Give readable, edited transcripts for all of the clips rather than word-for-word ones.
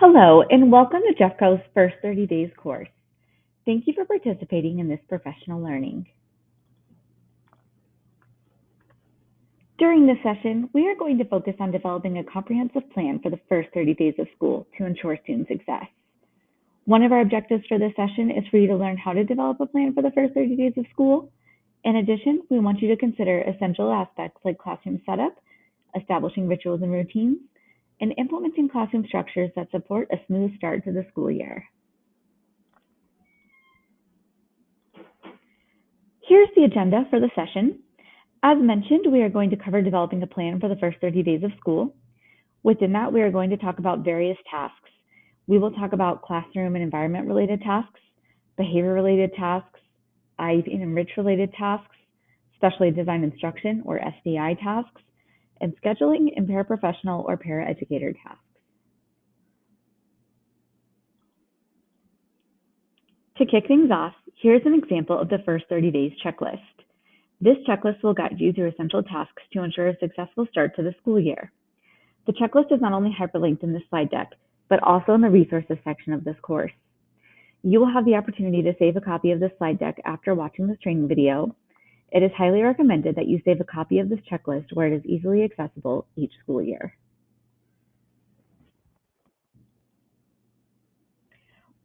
Hello, and welcome to Jeffco's first 30 days course. Thank you for participating in this professional learning. During this session, we are going to focus on developing a comprehensive plan for the first 30 days of school to ensure student success. One of our objectives for this session is for you to learn how to develop a plan for the first 30 days of school. In addition, we want you to consider essential aspects like classroom setup, establishing rituals and routines, and implementing classroom structures that support a smooth start to the school year. Here's the agenda for the session. As mentioned, we are going to cover developing a plan for the first 30 days of school. Within that, we are going to talk about various tasks. We will talk about classroom and environment related tasks, behavior related tasks, IEP and enrich related tasks, specially designed instruction or SDI tasks, and scheduling and paraprofessional or paraeducator tasks. To kick things off, here's an example of the first 30 days checklist. This checklist will guide you through essential tasks to ensure a successful start to the school year. The checklist is not only hyperlinked in this slide deck, but also in the resources section of this course. You will have the opportunity to save a copy of this slide deck after watching this training video. It is highly recommended that you save a copy of this checklist where it is easily accessible each school year.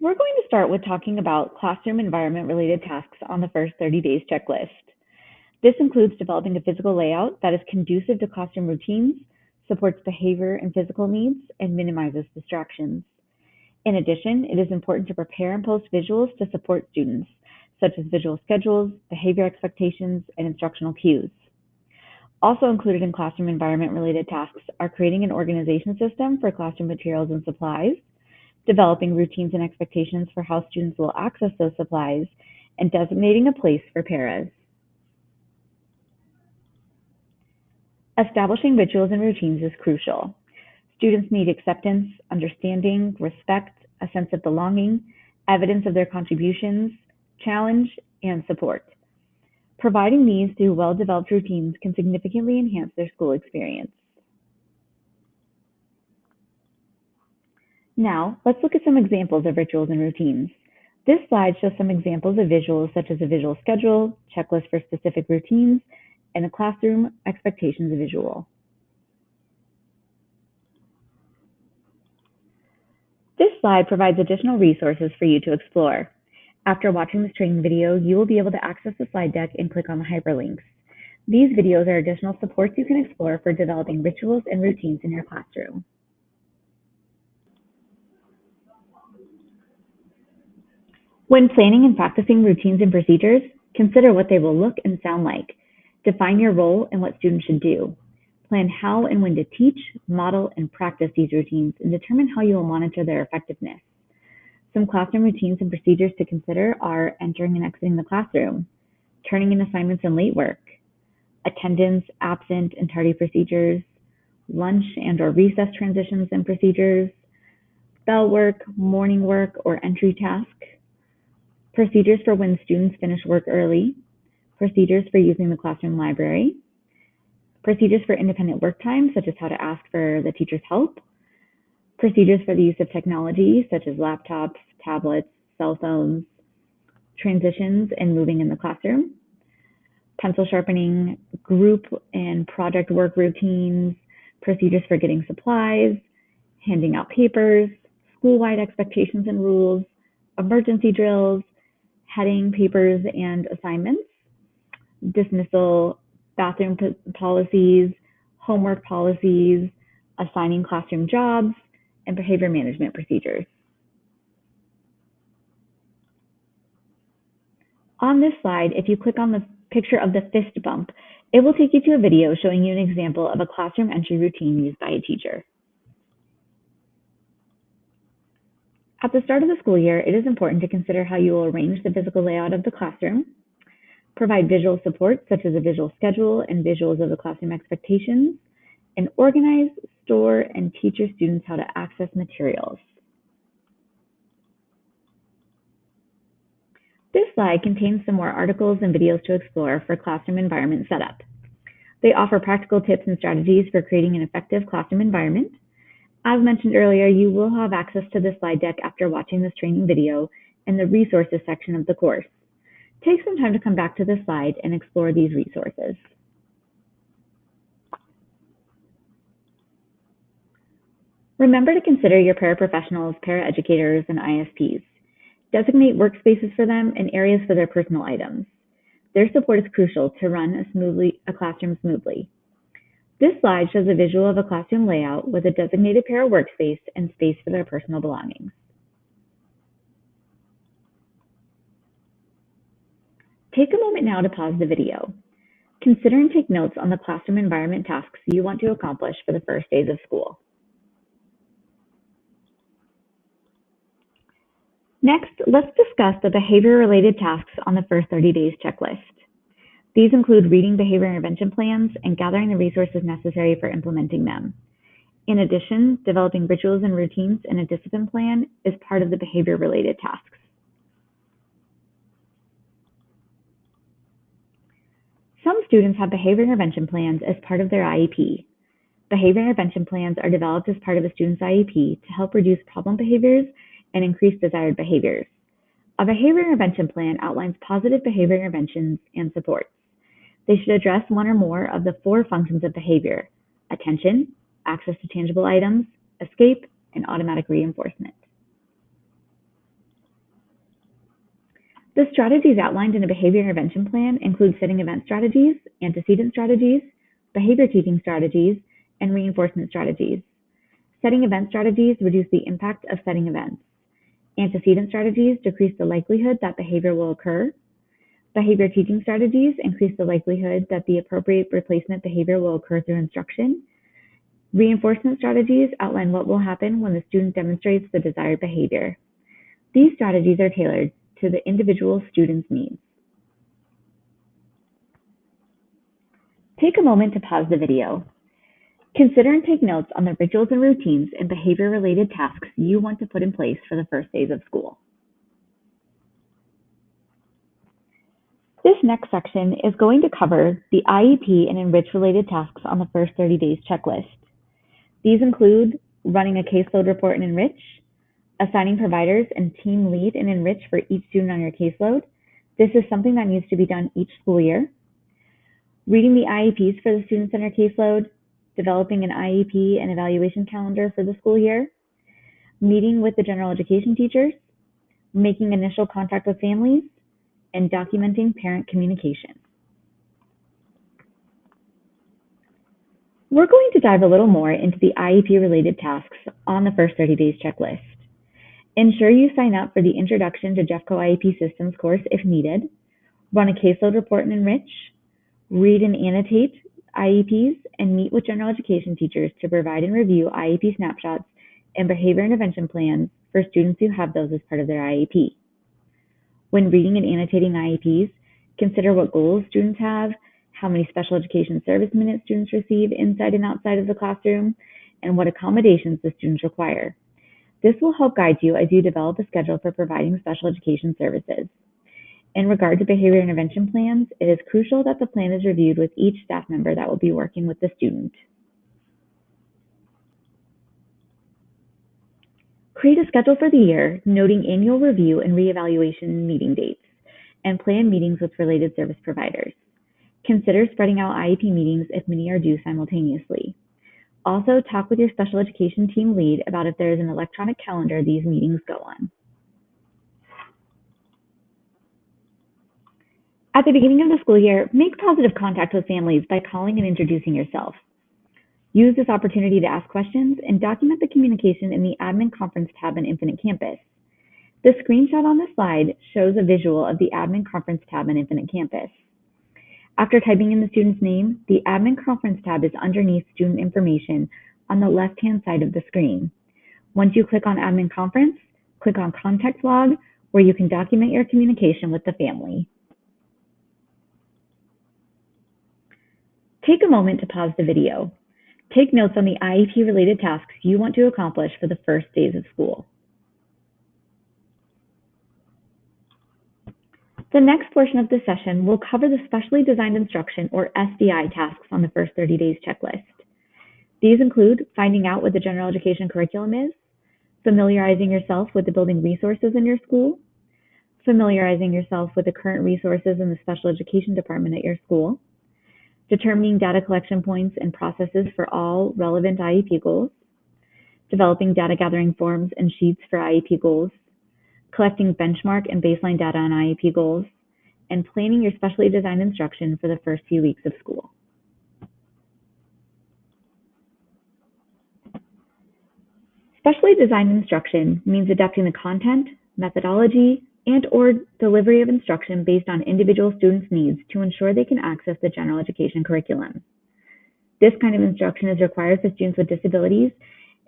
We're going to start with talking about classroom environment related tasks on the first 30 days checklist. This includes developing a physical layout that is conducive to classroom routines, supports behavior and physical needs, and minimizes distractions. In addition, it is important to prepare and post visuals to support students, such as visual schedules, behavior expectations, and instructional cues. Also included in classroom environment related tasks are creating an organization system for classroom materials and supplies, developing routines and expectations for how students will access those supplies, and designating a place for paras. Establishing rituals and routines is crucial. Students need acceptance, understanding, respect, a sense of belonging, evidence of their contributions, challenge, and support. Providing these through well-developed routines can significantly enhance their school experience. Now, let's look at some examples of rituals and routines. This slide shows some examples of visuals such as a visual schedule, checklist for specific routines, and a classroom expectations visual. This slide provides additional resources for you to explore. After watching this training video, you will be able to access the slide deck and click on the hyperlinks. These videos are additional supports you can explore for developing rituals and routines in your classroom. When planning and practicing routines and procedures, consider what they will look and sound like. Define your role and what students should do. Plan how and when to teach, model, and practice these routines, and determine how you will monitor their effectiveness. Some classroom routines and procedures to consider are entering and exiting the classroom, turning in assignments and late work, attendance, absent, and tardy procedures, lunch and or recess transitions and procedures, bell work, morning work, or entry task, procedures for when students finish work early, procedures for using the classroom library, procedures for independent work time, such as how to ask for the teacher's help, procedures for the use of technology, such as laptops, tablets, cell phones, transitions and moving in the classroom, pencil sharpening, group and project work routines, procedures for getting supplies, handing out papers, school-wide expectations and rules, emergency drills, heading papers and assignments, dismissal, bathroom policies, homework policies, assigning classroom jobs, and behavior management procedures. On this slide, if you click on the picture of the fist bump, it will take you to a video showing you an example of a classroom entry routine used by a teacher. At the start of the school year, it is important to consider how you will arrange the physical layout of the classroom, provide visual support such as a visual schedule and visuals of the classroom expectations, and organize, store, and teach your students how to access materials. This slide contains some more articles and videos to explore for classroom environment setup. They offer practical tips and strategies for creating an effective classroom environment. As mentioned earlier, you will have access to the slide deck after watching this training video in the resources section of the course. Take some time to come back to the slide and explore these resources. Remember to consider your paraprofessionals, paraeducators, and ISPs. Designate workspaces for them and areas for their personal items. Their support is crucial to run a classroom smoothly. This slide shows a visual of a classroom layout with a designated para workspace and space for their personal belongings. Take a moment now to pause the video. Consider and take notes on the classroom environment tasks you want to accomplish for the first days of school. Next, let's discuss the behavior-related tasks on the first 30 days checklist. These include reading behavior intervention plans and gathering the resources necessary for implementing them. In addition, developing rituals and routines in a discipline plan is part of the behavior-related tasks. Some students have behavior intervention plans as part of their IEP. Behavior intervention plans are developed as part of a student's IEP to help reduce problem behaviors and increase desired behaviors. A behavior intervention plan outlines positive behavior interventions and supports. They should address one or more of the 4 functions of behavior: attention, access to tangible items, escape, and automatic reinforcement. The strategies outlined in a behavior intervention plan include setting event strategies, antecedent strategies, behavior teaching strategies, and reinforcement strategies. Setting event strategies reduce the impact of setting events. Antecedent strategies decrease the likelihood that behavior will occur. Behavior teaching strategies increase the likelihood that the appropriate replacement behavior will occur through instruction. Reinforcement strategies outline what will happen when the student demonstrates the desired behavior. These strategies are tailored to the individual student's needs. Take a moment to pause the video. Consider and take notes on the rituals and routines and behavior-related tasks you want to put in place for the first days of school. This next section is going to cover the IEP and Enrich-related tasks on the first 30 days checklist. These include running a caseload report in Enrich, assigning providers and team lead in Enrich for each student on your caseload. This is something that needs to be done each school year. Reading the IEPs for the students on your caseload, developing an IEP and evaluation calendar for the school year, meeting with the general education teachers, making initial contact with families, and documenting parent communication. We're going to dive a little more into the IEP-related tasks on the first 30 days checklist. Ensure you sign up for the Introduction to Jeffco IEP Systems course if needed, run a caseload report in Enrich, read and annotate IEPs, and meet with general education teachers to provide and review IEP snapshots and behavior intervention plans for students who have those as part of their IEP. When reading and annotating IEPs, consider what goals students have, how many special education service minutes students receive inside and outside of the classroom, and what accommodations the students require. This will help guide you as you develop a schedule for providing special education services. In regard to behavior intervention plans, it is crucial that the plan is reviewed with each staff member that will be working with the student. Create a schedule for the year, noting annual review and reevaluation meeting dates, and plan meetings with related service providers. Consider spreading out IEP meetings if many are due simultaneously. Also, talk with your special education team lead about if there is an electronic calendar these meetings go on. At the beginning of the school year, make positive contact with families by calling and introducing yourself. Use this opportunity to ask questions and document the communication in the Admin Conference tab in Infinite Campus. The screenshot on the slide shows a visual of the Admin Conference tab in Infinite Campus. After typing in the student's name, the Admin Conference tab is underneath student information on the left-hand side of the screen. Once you click on Admin Conference, click on Contact Log, where you can document your communication with the family. Take a moment to pause the video. Take notes on the IEP-related tasks you want to accomplish for the first days of school. The next portion of the session will cover the Specially Designed Instruction, or SDI, tasks on the first 30 days checklist. These include finding out what the general education curriculum is, familiarizing yourself with the building resources in your school, familiarizing yourself with the current resources in the special education department at your school, determining data collection points and processes for all relevant IEP goals, developing data gathering forms and sheets for IEP goals, collecting benchmark and baseline data on IEP goals, and planning your specially designed instruction for the first few weeks of school. Specially designed instruction means adapting the content, methodology, and/or delivery of instruction based on individual students' needs to ensure they can access the general education curriculum. This kind of instruction is required for students with disabilities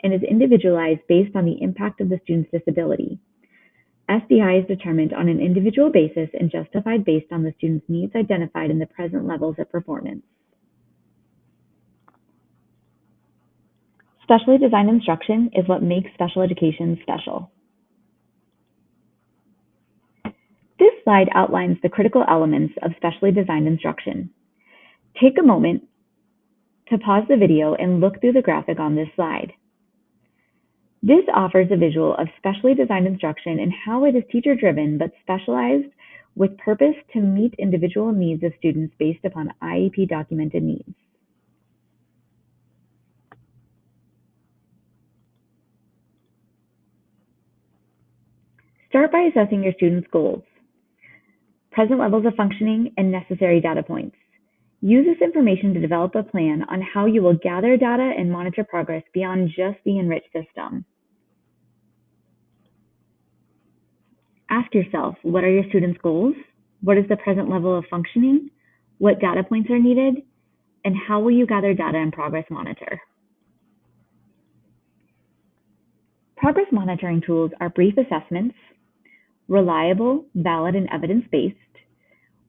and is individualized based on the impact of the student's disability. SDI is determined on an individual basis and justified based on the student's needs identified in the present levels of performance. Specially designed instruction is what makes special education special. This slide outlines the critical elements of specially designed instruction. Take a moment to pause the video and look through the graphic on this slide. This offers a visual of specially designed instruction and how it is teacher-driven but specialized with purpose to meet individual needs of students based upon IEP documented needs. Start by assessing your students' goals, present levels of functioning, and necessary data points. Use this information to develop a plan on how you will gather data and monitor progress beyond just the enriched system. Ask yourself, what are your students' goals? What is the present level of functioning? What data points are needed? And how will you gather data and progress monitor? Progress monitoring tools are brief assessments, reliable, valid, and evidence-based,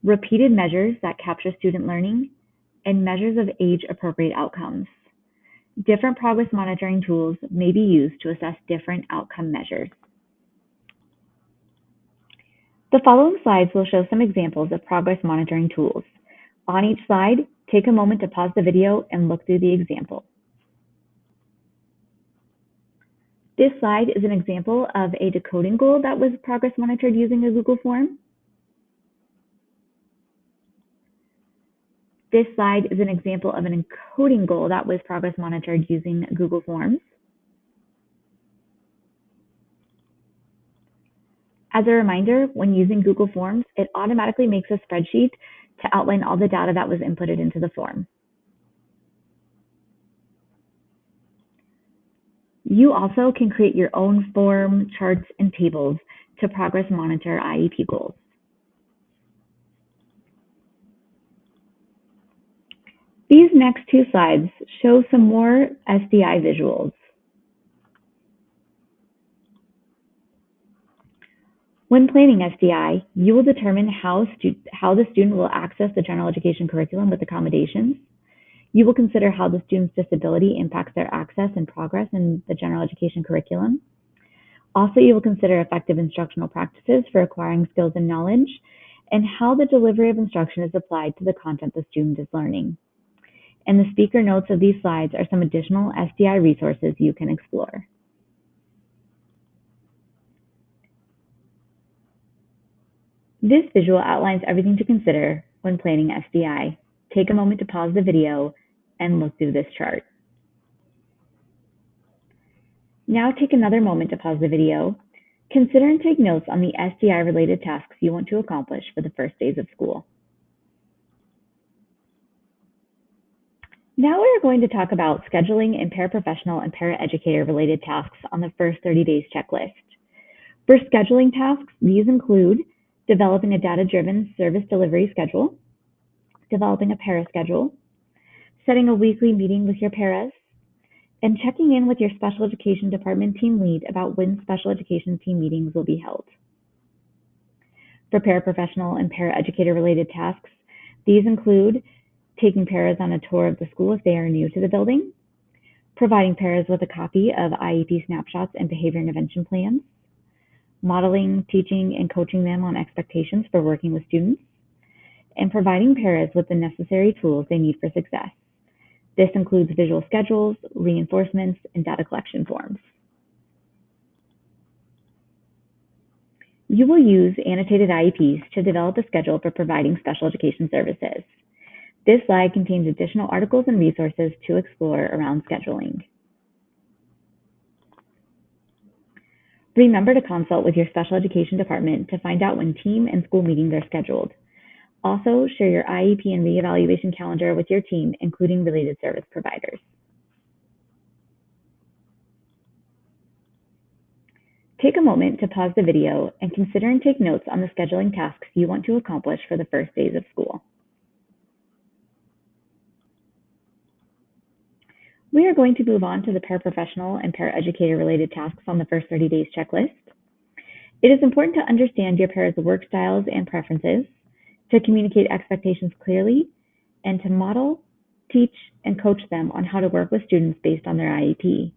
repeated measures that capture student learning, and measures of age-appropriate outcomes. Different progress monitoring tools may be used to assess different outcome measures. The following slides will show some examples of progress monitoring tools. On each slide, take a moment to pause the video and look through the example. This slide is an example of a decoding goal that was progress monitored using a Google form. This slide is an example of an encoding goal that was progress monitored using Google Forms. As a reminder, when using Google Forms, it automatically makes a spreadsheet to outline all the data that was inputted into the form. You also can create your own form, charts, and tables to progress monitor IEP goals. These next two slides show some more SDI visuals. When planning SDI, you will determine how the student will access the general education curriculum with accommodations. You will consider how the student's disability impacts their access and progress in the general education curriculum. Also, you will consider effective instructional practices for acquiring skills and knowledge, and how the delivery of instruction is applied to the content the student is learning. And the speaker notes of these slides are some additional SDI resources you can explore. This visual outlines everything to consider when planning SDI. Take a moment to pause the video and look through this chart. Now take another moment to pause the video. Consider and take notes on the SDI-related tasks you want to accomplish for the first days of school. Now we are going to talk about scheduling and paraprofessional and paraeducator-related tasks on the first 30 days checklist. For scheduling tasks, these include developing a data-driven service delivery schedule, developing a para schedule, setting a weekly meeting with your paras, and checking in with your special education department team lead about when special education team meetings will be held. For paraprofessional and paraeducator-related tasks, these include taking paras on a tour of the school if they are new to the building, providing paras with a copy of IEP snapshots and behavior intervention plans, modeling, teaching, and coaching them on expectations for working with students, and providing paras with the necessary tools they need for success. This includes visual schedules, reinforcements, and data collection forms. You will use annotated IEPs to develop a schedule for providing special education services. This slide contains additional articles and resources to explore around scheduling. Remember to consult with your special education department to find out when team and school meetings are scheduled. Also, share your IEP and reevaluation calendar with your team, including related service providers. Take a moment to pause the video and consider and take notes on the scheduling tasks you want to accomplish for the first days of school. We are going to move on to the paraprofessional and paraeducator related tasks on the first 30 days checklist. It is important to understand your para's work styles and preferences, to communicate expectations clearly, and to model, teach, and coach them on how to work with students based on their IEP.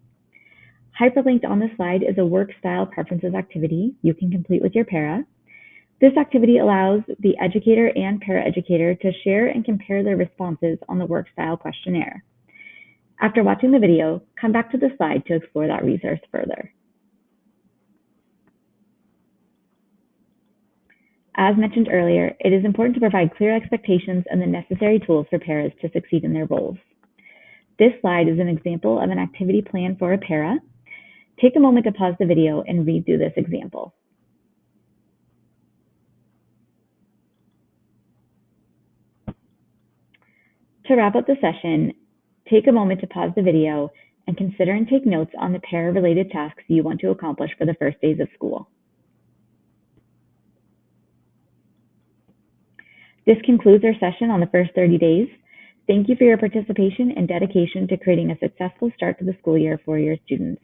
Hyperlinked on the slide is a work style preferences activity you can complete with your para. This activity allows the educator and paraeducator to share and compare their responses on the work style questionnaire. After watching the video, come back to the slide to explore that resource further. As mentioned earlier, it is important to provide clear expectations and the necessary tools for paras to succeed in their roles. This slide is an example of an activity plan for a para. Take a moment to pause the video and read through this example. To wrap up the session, take a moment to pause the video and consider and take notes on the para-related tasks you want to accomplish for the first days of school. This concludes our session on the first 30 days. Thank you for your participation and dedication to creating a successful start to the school year for your students.